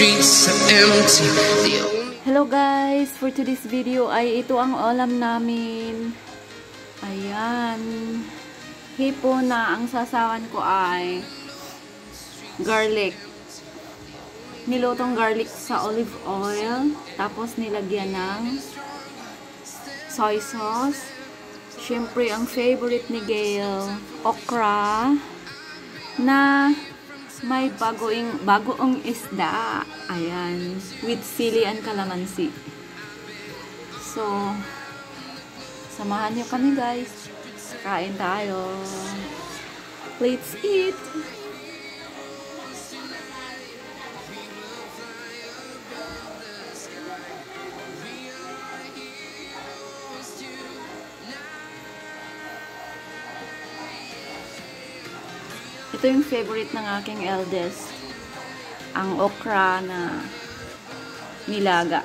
streets are empty. Hello guys, for today's video ay ito ang ulam namin. Ayan. Hipon na ang sasawan ko ay garlic. Nilutong garlic sa olive oil. Tapos nilagyan ng soy sauce. Siyempre, ang favorite ni Gail, okra na may bagoong isda. Ayan. With sili and calamansi. So, samahan niyo kami guys. Kain tayo. Let's eat! Ito yung favorite ng aking eldest. Ang okra na nilaga.